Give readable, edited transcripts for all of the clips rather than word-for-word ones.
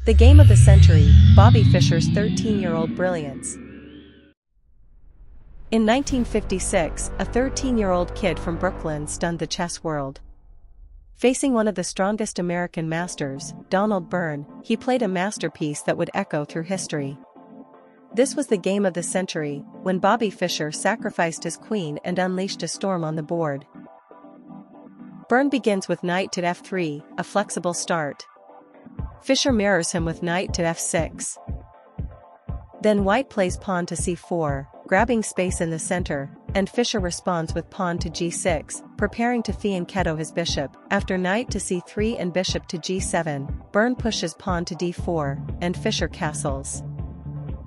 The game of the century, Bobby Fischer's 13-year-old brilliance. In 1956, a 13-year-old kid from Brooklyn stunned the chess world. Facing one of the strongest American masters, Donald Byrne, he played a masterpiece that would echo through history. This was the game of the century, when Bobby Fischer sacrificed his queen and unleashed a storm on the board. Byrne begins with knight to f3, a flexible start. Fischer mirrors him with knight to f6. Then white plays pawn to c4, grabbing space in the center, and Fischer responds with pawn to g6, preparing to fianchetto his bishop. After knight to c3 and bishop to g7, Byrne pushes pawn to d4, and Fischer castles.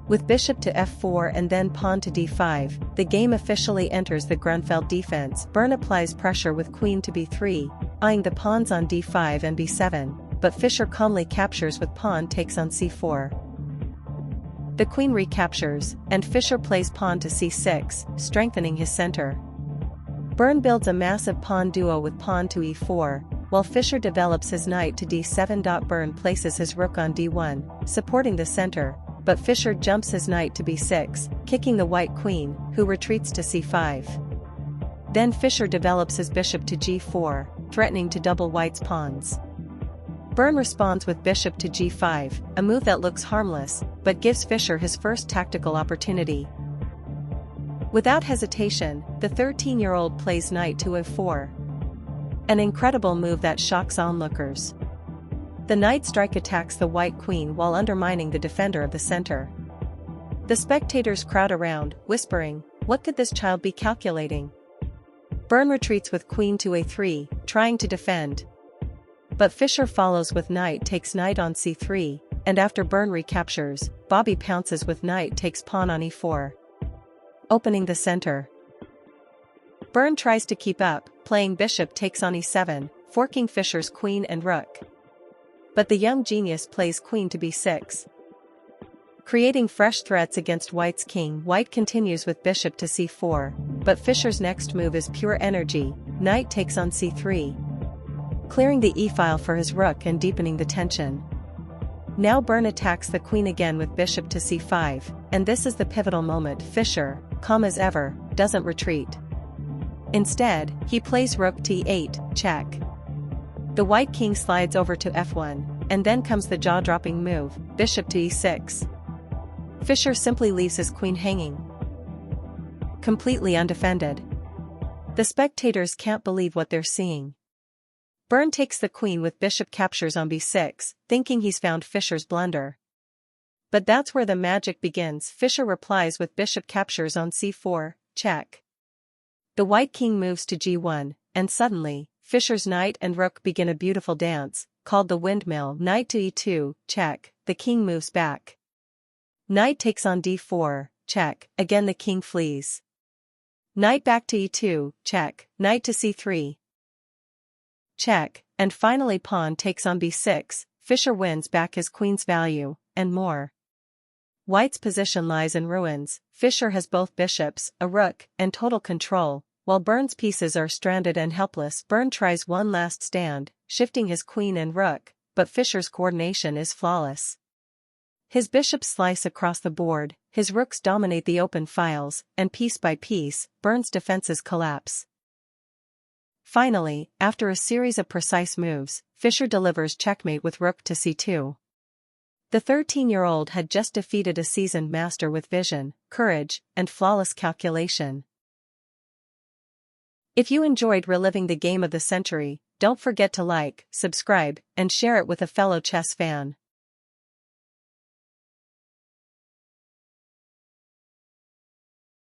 With bishop to f4 and then pawn to d5, the game officially enters the Grunfeld defense. Byrne applies pressure with queen to b3, eyeing the pawns on d5 and b7, but Fischer calmly captures with pawn takes on c4. The queen recaptures, and Fischer plays pawn to c6, strengthening his center. Byrne builds a massive pawn duo with pawn to e4, while Fischer develops his knight to d7. Byrne places his rook on d1, supporting the center, but Fischer jumps his knight to b6, kicking the white queen, who retreats to c5. Then Fischer develops his bishop to g4, threatening to double white's pawns. Byrne responds with bishop to g5, a move that looks harmless, but gives Fischer his first tactical opportunity. Without hesitation, the 13-year-old plays knight to e4. An incredible move that shocks onlookers. The knight strike attacks the white queen while undermining the defender of the center. The spectators crowd around, whispering, "What could this child be calculating?" Byrne retreats with queen to a3, trying to defend. But Fischer follows with knight takes knight on c3, and after Byrne recaptures, Bobby pounces with knight takes pawn on e4. Opening the center. Byrne tries to keep up, playing bishop takes on e7, forking Fischer's queen and rook. But the young genius plays queen to b6. Creating fresh threats against white's king. White continues with bishop to c4, but Fischer's next move is pure energy, knight takes on c3. Clearing the e-file for his rook and deepening the tension. Now Byrne attacks the queen again with bishop to c5, and this is the pivotal moment. Fischer, calm as ever, doesn't retreat. Instead, he plays rook t8, check. The white king slides over to f1, and then comes the jaw-dropping move, bishop to e6. Fischer simply leaves his queen hanging, completely undefended. The spectators can't believe what they're seeing. Byrne takes the queen with bishop captures on b6, thinking he's found Fischer's blunder. But that's where the magic begins. Fischer replies with bishop captures on c4, check. The white king moves to g1, and suddenly, Fischer's knight and rook begin a beautiful dance, called the windmill. Knight to e2, check, the king moves back. Knight takes on d4, check, again the king flees. Knight back to e2, check, knight to c3. Check, and finally pawn takes on b6, Fischer wins back his queen's value, and more. White's position lies in ruins. Fischer has both bishops, a rook, and total control, while Byrne's pieces are stranded and helpless. Byrne tries one last stand, shifting his queen and rook, but Fischer's coordination is flawless. His bishops slice across the board, his rooks dominate the open files, and piece by piece, Byrne's defenses collapse. Finally, after a series of precise moves, Fischer delivers checkmate with rook to c2. The 13-year-old had just defeated a seasoned master with vision, courage, and flawless calculation. If you enjoyed reliving the game of the century, don't forget to like, subscribe, and share it with a fellow chess fan.